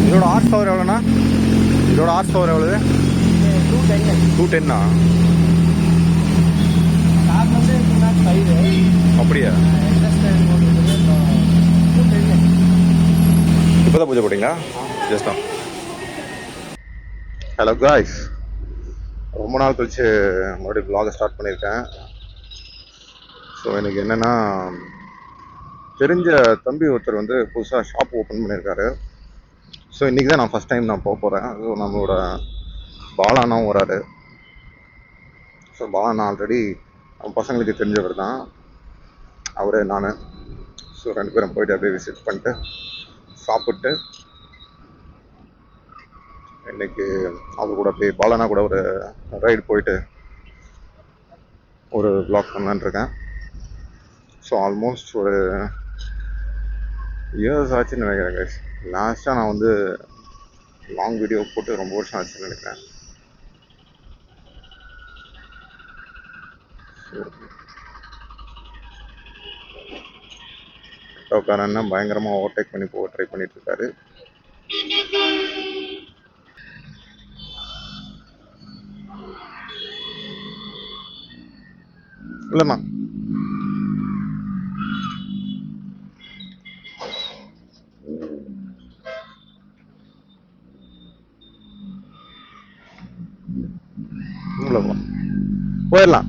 இதோட horse power எவ்வளோண்ணா? இதோட ஹார்ஸ் பவர் எவ்வளவு? 210. அப்படியா? இப்போதான் பூஜை போட்டிங்களா? ஜஸ்ட் தான். ஹலோ காய்ஸ், ரொம்ப நாள் கழிச்சு மறுபடியும் vlog ஸ்டார்ட் பண்ணியிருக்கேன். ஸோ எனக்கு என்னென்னா, தெரிஞ்ச தம்பி ஒருத்தர் வந்து புதுசாக ஷாப் ஓப்பன் பண்ணியிருக்காரு. ஸோ இன்றைக்கி தான் நான் ஃபஸ்ட் டைம் நான் போக போகிறேன். ஸோ நம்மளோட பாலானாவும் வராரு. ஸோ பாலானா ஆல்ரெடி நம்ம பசங்களுக்கு தெரிஞ்சவர் தான், அவரே நான். ஸோ 2 பேரும் போயிட்டு அப்படியே விசிட் பண்ணிட்டு சாப்பிட்டு இன்னைக்கு அவர் கூட அப்படியே பாலானா கூட ஒரு ரைடு போயிட்டு ஒரு vlog பண்ணலான்னு இருக்கேன். ஸோ ஆல்மோஸ்ட் ஒரு இயர்ஸ் ஆச்சுன்னு நினைக்கிறேன் கைஸ். லாஸ்ட்டாக நான் வந்து லாங் வீடியோ போட்டு ரொம்ப வருஷம் ஆச்சுன்னு நினைக்கிறேன். உட்காரன்னா பயங்கரமாக ஓவர்டேக் பண்ணி போக ட்ரை பண்ணிட்டு இருக்காரு. இல்லைம்மா, போயிடலாம்.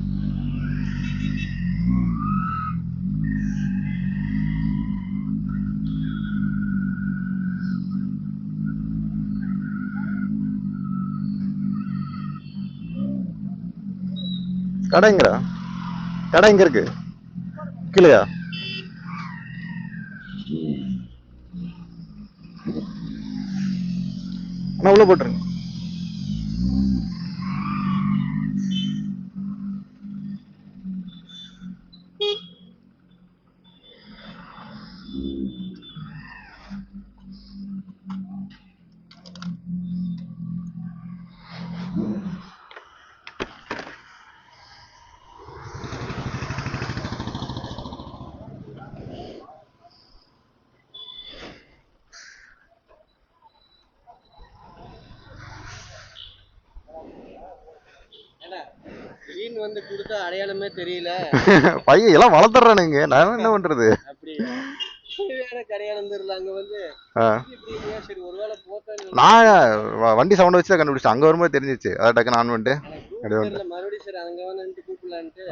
கடைங்கிறா? கடை எங்க இருக்கு? கீழயா? அண்ணா உள்ள போட்டுருங்க. வந்து கொடுத்த அடையாளமே தெரியல. பையன் எல்லாம் வளர்த்துறானுங்க, நான் என்ன பண்றது? அப்படி அடையாளம் தெரியல. அங்க வந்து சரி ஒருவேளை போட்டேன். நான் வண்டி சவுண்ட் வச்சு கண்டுபிடிச்சேன். அங்க வரும்போது தெரிஞ்சிச்சு. அதை டக்குன்னு ஆன் பண்ணிட்டு மறுபடியும் சரி அங்க வந்து கூப்பிடலான்ட்டு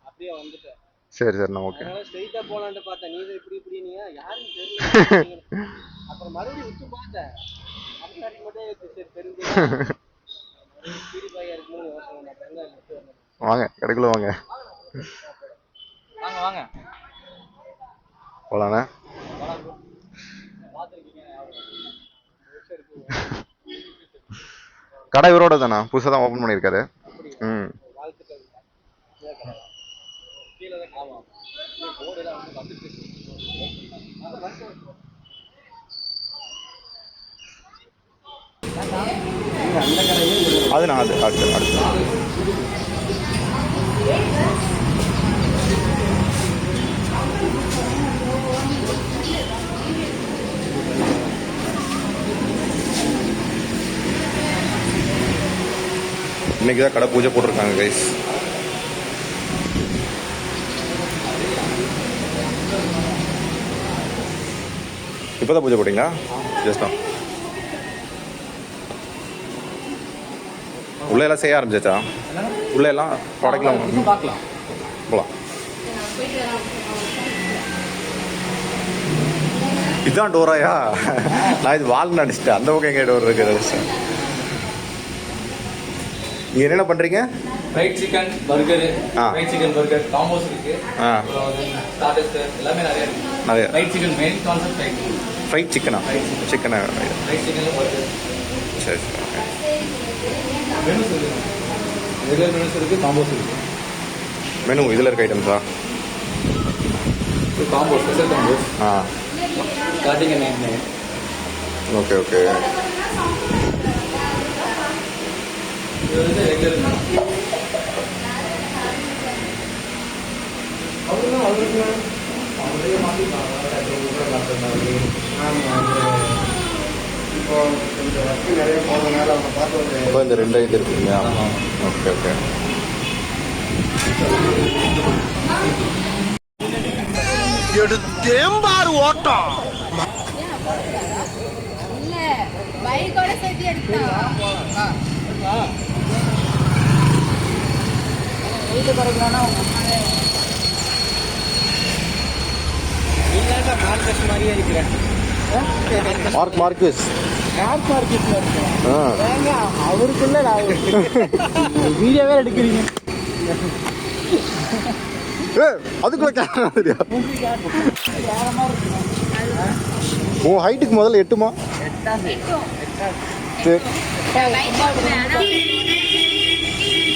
அப்படியே வந்துட்டேன். சரி சரி, ஓகே. ஸ்ட்ரைட்டா போலான்ட்டு பார்த்தேன். நீ இப்படி இப்படி நீ யாரும் தெரியல. அப்புறம் மறுபடியும் விட்டு பார்த்தேன். அப்படி மட்டும் சரி தெரிஞ்சு வாங்க கடைக்குள்ள வாங்க. வாங்க வாங்க போலாண்ணே. கடை இவரோட தானா? புதுசாக தான் ஓப்பன் பண்ணியிருக்காரு. ம். அது நான் அது அடுத்து அடுத்து இன்னைக்கு தான் கடை பூஜை போட்டிருக்காங்க கைஸ். இப்போதான் பூஜை போட்டிங்களா? ஜஸ்ட் தான். உள்ள எல்லாம் செய்ய ஆரம்பிச்சாச்சா? உள்ள எல்லாம் ப்ராடக்ட்லாம் பார்க்கலாம். போகலாம். இதுதான் டோராயா? நான் இது வால்னு நினச்சிட்டேன். அந்த பக்கம் எங்கே டோர் இருக்கு நினச்சிட்டேன். நீங்க என்னென்ன பண்றீங்க? Fried chicken burger, fried chicken burger combos இருக்கு. ஸ்டார்டர்ஸ் எல்லாமே நிறைய இருக்கு. நிறைய fried chicken main concept fried சிக்கனா? சிக்கனா ஃப்ரைட் சிக்கன் பர்கர். சரி சரி. மெனுஸ் இருக்கு. ரெகுலர் மெனுஸ் இருக்கு, காம்போஸ் இருக்கு. மெனு இதில் இருக்க ஐட்டம்ஸா? Combos, special combos. Starting and end. Okay okay. இது வந்து ரெகுலர் மெனு. இப்போ கொஞ்சம் வசதி நிறைய போகிறதுனால அவங்க பார்த்து ஒரு இப்போ இந்த 2 இது இருக்குங்க. Okay okay. தேம்பாறு ஓட்டம் இல்ல பைக்கோட சேர்த்து எடுத்தா மார்க்கெட் மாதிரியே இருக்கிறேன். மார்க்கஸ் அவருக்குள்ள வீடியோவே எடுக்கிறீங்க. அதுக்குள்ள கேமரா தெரியா? உன் ஹைட்டுக்கு முதல்ல எட்டுமா? சரி.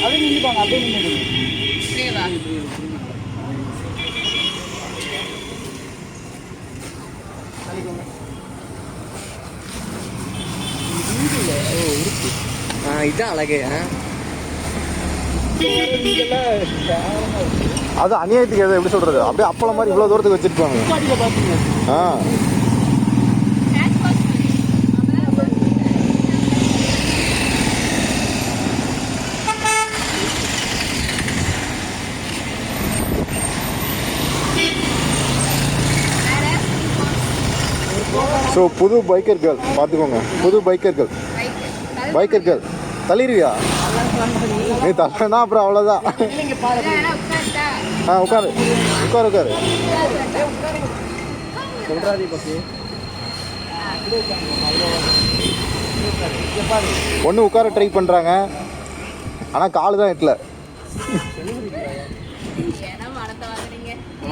அப்படியே நின்றுப்பாங்க, அப்படியே நின்று இதான் அழகு. அது அநியாயத்துக்கு எதை எப்படி சொல்றது, அப்படியே அப்பளம் மாதிரி இவ்வளவு தூரத்துக்கு வச்சிருப்பாங்க. ஆ ஸோ புது பைக்கர் கேர்ள் பார்த்துக்கோங்க. புது பைக்கர் கேர்ள் தள்ளிடுவியா? நீ தள்ளனா அப்புறம் அவ்வளோதான். ஆ உட்காரு. சொல்றாரு பத்தி ஒன்று உட்கார ட்ரை பண்ணுறாங்க, ஆனால் காலு தான் எட்டல.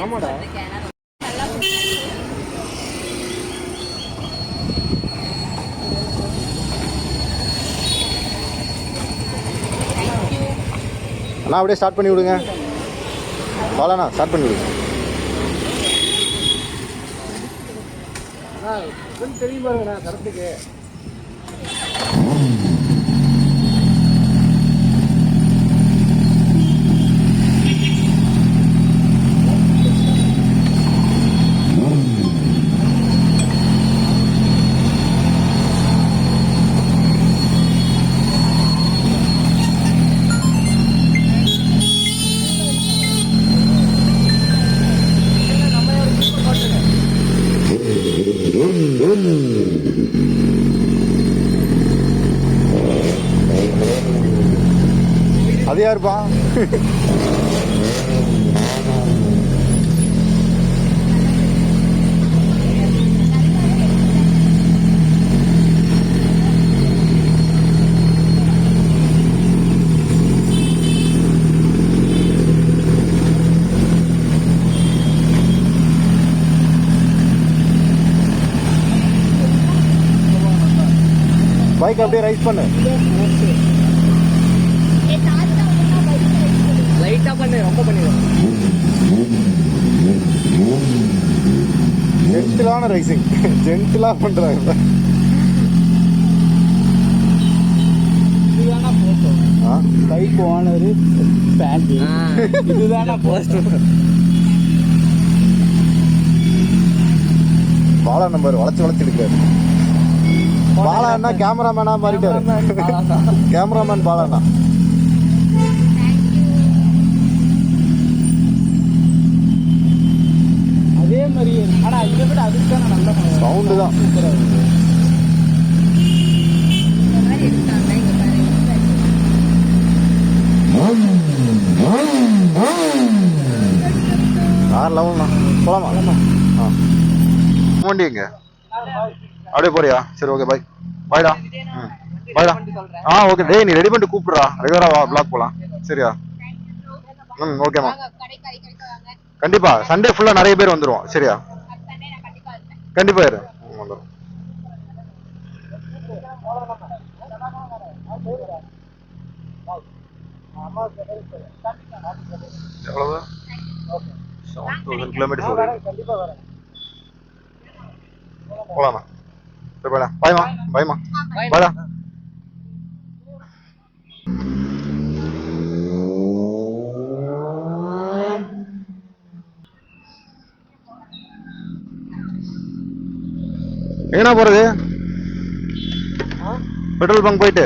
ஆமாடா. அண்ணா அப்படியே ஸ்டார்ட் பண்ணி விடுங்க. பாலாண்ணா ஸ்டார்ட் பண்ணி விடுங்க. தெரியும் பாருங்கண்ணா கரெக்டுக்கு. அது யாருப்பா? பைக் அப்படியே ரைஸ் பண்ணு. லைட்டா பண்ணு, ரொம்ப பண்ணிடுவோம். ஜென்டிலான ரைசிங், ஜென்டிலா பண்றாங்க. இதுதானா போட்டோ? பைக் ஓனரு பேண்ட். இதுதானா போஸ்டர்? பாலா நம்பர் வளைச்சு எடுக்காரு. பாலாண்ணா கேமராமேனா மாறிட்டாரு. கேமராமேன் பாலாண்ணா. அதே மாதிரி ஆனா இதை விட அதுக்கு தான் நல்லா சவுண்டு தான். யார் லவ் போலாமா? ஆ வண்டி எங்க? அப்படியே போறியா? சரி ஓகே பாய். பாய்டா. பாய்டா. ஆ ஓகே. டேய் நீ ரெடி பண்ணிட்டு கூப்பிடுறா, ரெகுலரா வா ப்ளாக் போலாம். சரியா? ஓகேம்மா. கண்டிப்பா சண்டே ஃபுல்லா நிறைய பேர் வந்துருவோம். சரியா? கண்டிப்பா இரு. வந்துடும். எவ்வளவு? 7000 கிலோமீட்டர் சொல்றேன். போலாமா? சரி பாய்டா. பாய்மா. பாய்டா. எங்கண்ணா போகிறது? பெட்ரோல் பங்க் போயிட்டு